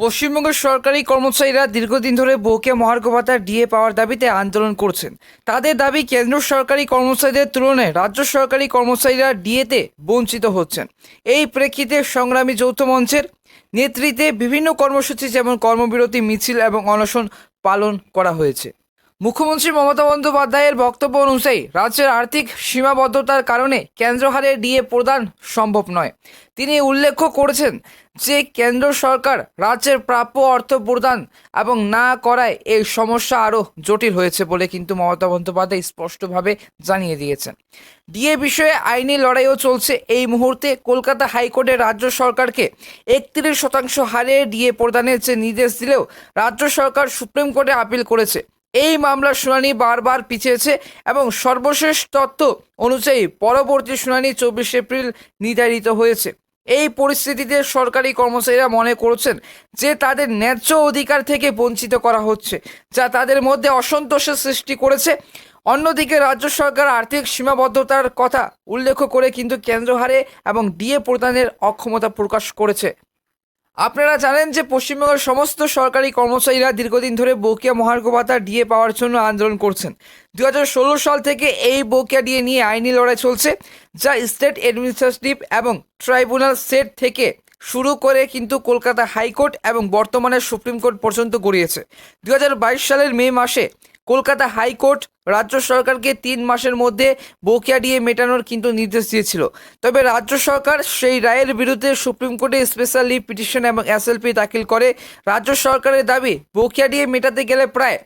পশ্চিমবঙ্গের সরকারি কর্মচারীরা দীর্ঘদিন ধরে বকেয়া মহার্ঘ ভাতা ডিএ পাওয়ার দাবিতে আন্দোলন করছেন। তাদের দাবি, কেন্দ্র সরকারি কর্মচারীদের তুলনায় রাজ্য সরকারি কর্মচারীরা ডিএতে বঞ্চিত হচ্ছেন। এই প্রেক্ষিতে সংগ্রামী যৌথ মঞ্চের নেতৃত্বে বিভিন্ন কর্মসূচি যেমন কর্মবিরতি, মিছিল এবং অনশন পালন করা হয়েছে। মুখ্যমন্ত্রী মমতা বন্দ্যোপাধ্যায়ের বক্তব্য অনুযায়ী রাজ্যের আর্থিক সীমাবদ্ধতার কারণে কেন্দ্র হারে ডিএ প্রদান সম্ভব নয়। তিনি উল্লেখ করেছেন যে কেন্দ্র সরকার রাজ্যের প্রাপ্য অর্থ প্রদান এবং না করায় এই সমস্যা আরও জটিল হয়েছে বলে কিন্তু মমতা বন্দ্যোপাধ্যায় স্পষ্টভাবে জানিয়ে দিয়েছেন। ডিএ বিষয়ে আইনি লড়াইও চলছে। এই মুহূর্তে কলকাতা হাইকোর্টে রাজ্য সরকারকে 31% হারে ডিএ প্রদানের যে নির্দেশ দিলেও রাজ্য সরকার সুপ্রিম কোর্টে আপিল করেছে। এই মামলার শুনানি বারবার পিছিয়েছে এবং সর্বশেষ তথ্য অনুযায়ী পরবর্তী শুনানি 24 এপ্রিল নির্ধারিত হয়েছে। এই পরিস্থিতিতে সরকারি কর্মচারীরা মনে করছেন যে তাদের ন্যায্য অধিকার থেকে বঞ্চিত করা হচ্ছে, যা তাদের মধ্যে অসন্তোষের সৃষ্টি করেছে। অন্যদিকে রাজ্য সরকার আর্থিক সীমাবদ্ধতার কথা উল্লেখ করে কিন্তু কেন্দ্র হারে এবং ডিএ প্রদানের অক্ষমতা প্রকাশ করেছে। আপনারা জানেন যে পশ্চিমবঙ্গের সমস্ত সরকারি কর্মচারীরা দীর্ঘদিন ধরে বকেয়া মহার্ঘ ভাতা ডিএ পাওয়ার জন্য আন্দোলন করছেন। 2016 সাল থেকে এই বকেয়া ডিএ নিয়ে আইনি লড়াই চলছে, যা স্টেট অ্যাডমিনিস্ট্রেটিভ এবং ট্রাইব্যুনাল সেট থেকে শুরু করে কিন্তু কলকাতা হাইকোর্ট এবং বর্তমানে সুপ্রিম কোর্ট পর্যন্ত গড়িয়েছে। 2022 সালের মে মাসে কলকাতা হাইকোর্ট রাজ্য সরকারকে 3 মাসের মধ্যে বকেয়া ডিএ মেটানোর কিন্তু নির্দেশ দিয়েছিল। তবে রাজ্য সরকার সেই রায়ের বিরুদ্ধে সুপ্রিম কোর্টে স্পেশাল লিভ পিটিশন এবং এসএলপি দাখিল করে। রাজ্য সরকারের দাবি, বকেয়া ডিএ মেটাতে গেলে প্রায়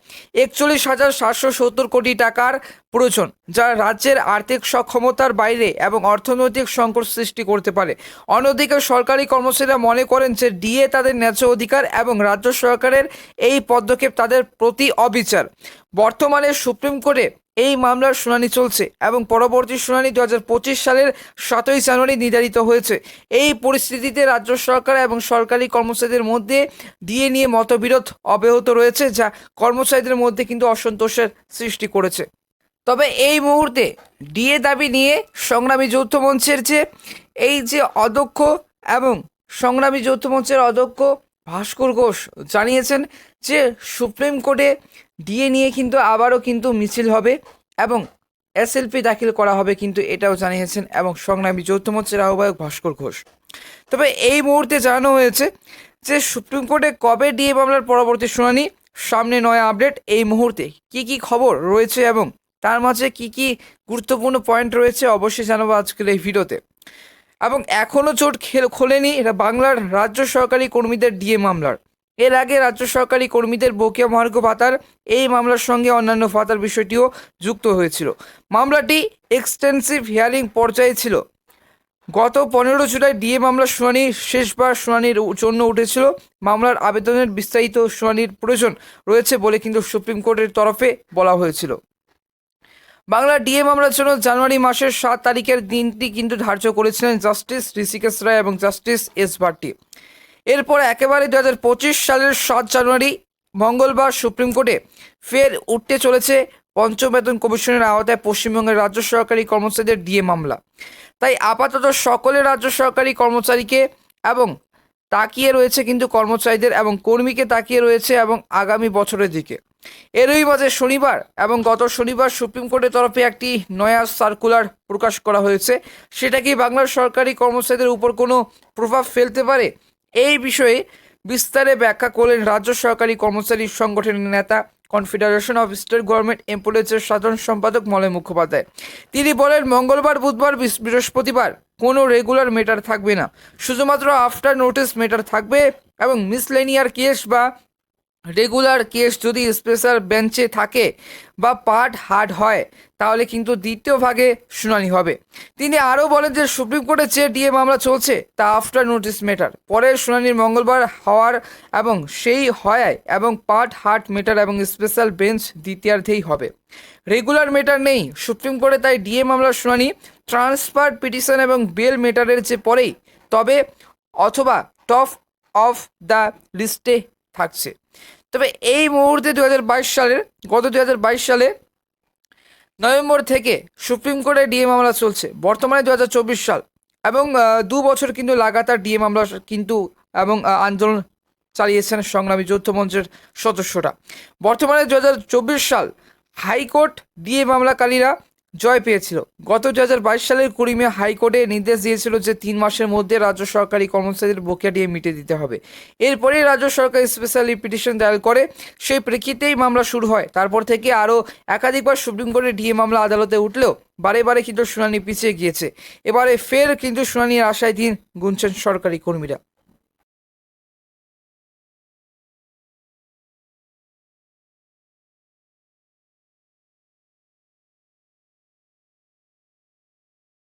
41,770 কোটি টাকার প্রয়োজন, যা রাজ্যের আর্থিক সক্ষমতার বাইরে এবং অর্থনৈতিক সংকট সৃষ্টি করতে পারে। অন্যদিকে সরকারি কর্মচারীরা মনে করেন যে ডিএ তাদের ন্যায্য অধিকার এবং রাজ্য সরকারের এই পদক্ষেপ তাদের প্রতি অবিচার। বর্তমানে সুপ্রিম কোর্টে এই মামলার শুনানি চলছে এবং পরবর্তী শুনানি 2025 সালের 7ই জানুয়ারি নির্ধারিত হয়েছে। এই পরিস্থিতিতে রাজ্য সরকার এবং সরকারি কর্মচারীদের মধ্যে ডিএ নিয়ে মতবিরোধ অব্যাহত রয়েছে, যা কর্মচারীদের মধ্যে কিন্তু অসন্তোষের সৃষ্টি করেছে। তবে এই মুহূর্তে ডিএ দাবি নিয়ে সংগ্রামী যৌথ মঞ্চের যে অধ্যক্ষ এবং সংগ্রামী যৌথ মঞ্চের অধ্যক্ষ ভাস্কর ঘোষ জানিয়েছেন যে সুপ্রিম কোর্টে ডিএ নিয়ে কিন্তু আবারও কিন্তু মিছিল হবে এবং এসএলপি দাখিল করা হবে, কিন্তু এটাও জানিয়েছেন এবং সংগ্রামী যৌথ মঞ্চের আহ্বায়ক ভাস্কর ঘোষ। তবে এই মুহূর্তে জানানো হয়েছে যে সুপ্রিম কোর্টে কবে ডিএ মামলার পরবর্তী শুনানি, সামনে নয়া আপডেট, এই মুহূর্তে কি খবর রয়েছে এবং তার মাঝে কি গুরুত্বপূর্ণ পয়েন্ট রয়েছে অবশ্যই জানাবো আজকের এই ভিডিওতে। এবং এখনও চোট খোলেনি এটা বাংলার রাজ্য সরকারি কর্মীদের ডিএ মামলার। এর আগে রাজ্য সরকারি কর্মীদের বকেয়া মহার্ঘ ভাতার এই মামলার সঙ্গে অন্যান্য ভাতার বিষয়টিও যুক্ত হয়েছিল। মামলাটি এক্সটেন্সিভ হিয়ারিং পর্যায়ে ছিল। গত 15 জুলাই ডিএ মামলার শুনানি শেষবার শুনানির জন্য উঠেছিল। মামলার আবেদনের বিস্তারিত শুনানির প্রয়োজন রয়েছে বলে কিন্তু সুপ্রিম কোর্টের তরফে বলা হয়েছিল। বাংলার ডিএ মামলার জন্য জানুয়ারি মাসের 7 তারিখের দিনটি কিন্তু ধার্য করেছিলেন জাস্টিস ঋষিকেশ রায় এবং জাস্টিস এস ভাট্টি। এরপর একেবারে 2025 সালের 7 জানুয়ারি মঙ্গলবার সুপ্রিম কোর্টে ফের উঠতে চলেছে পঞ্চম বেতন কমিশনের আওতায় পশ্চিমবঙ্গের রাজ্য সরকারি কর্মচারীদের ডিএ মামলা। তাই আপাতত সকলে রাজ্য সরকারি কর্মচারীকে এবং তাকিয়ে রয়েছে কিন্তু কর্মচারীদের এবং কর্মীকে তাকিয়ে রয়েছে এবং আগামী বছরের দিকে। এরই মাঝে শনিবার এবং গত শনিবার সুপ্রিম কোর্টের তরফে একটি নয়া সার্কুলার প্রকাশ করা হয়েছে। সেটা কি বাংলার সরকারি কর্মচারীদের উপর কোনো প্রভাব ফেলতে পারে? এই বিষয়ে বিস্তারে ব্যাখ্যা করলেন রাজ্য সরকারি কর্মচারী সংগঠনের নেতা, কনফেডারেশন অফ স্টেট গভর্নমেন্ট এমপ্লয়িজের সাধারণ সম্পাদক মলয় মুখোপাধ্যায়। তিনি বলেন, মঙ্গলবার, বুধবার, বৃহস্পতিবার কোনো রেগুলার মেটার থাকবে না, শুধুমাত্র আফটার নোটিস মেটার থাকবে এবং মিসলেনিয়ার কেস বা রেগুলার কেস যদি স্পেশাল বেঞ্চে থাকে বা পার্ট হার্ড হয় তাহলে কিন্তু দ্বিতীয় ভাগে শুনানি হবে। তিনি আরও বলেন যে সুপ্রিম কোর্টে যে ডিএ মামলা চলছে তা আফটার নোটিস মেটার, পরের শুনানির মঙ্গলবার হওয়ার এবং সেই হয় এবং পার্ট হার্ড মেটার এবং স্পেশাল বেঞ্চ দ্বিতীয়ার্ধেই হবে। রেগুলার মেটার নেই সুপ্রিম কোর্টে, তাই ডিএ মামলার শুনানি ট্রান্সফার পিটিশন এবং বেল মেটারের পরেই তবে অথবা টপ অফ দ্য লিস্টে থাকছে। তবে এই মুহূর্তে 2022 সালে নভেম্বর থেকে সুপ্রিম কোর্টে ডিএ মামলা চলছে। বর্তমানে 2024 সাল এবং 2 বছর কিন্তু লাগাতার ডিএ মামলা কিন্তু এবং আন্দোলন চালিয়েছেন সংগ্রামী যৌথ মঞ্চের সদস্যরা। বর্তমানে 2024 সাল হাইকোর্ট ডিএ মামলাকারীরা জয় পেয়েছিল। গত 2022 সালের 20 মে হাইকোর্টে নির্দেশ দিয়েছিল যে 3 মাসের মধ্যে রাজ্য সরকারি কর্মচারীদের বকেয়া ডিএ মিটিয়ে দিতে হবে। এরপরে রাজ্য সরকার স্পেশালি পিটিশন দায়ের করে, সেই প্রেক্ষিতেই মামলা শুরু হয়। তারপর থেকে আরও একাধিকবার সুপ্রিম কোর্টে ডিএ মামলা আদালতে উঠলেও বারে বারে কিন্তু শুনানি পিছিয়ে গিয়েছে। এবারে ফের কিন্তু শুনানির আশায় দিন গুনছেন সরকারি কর্মীরা।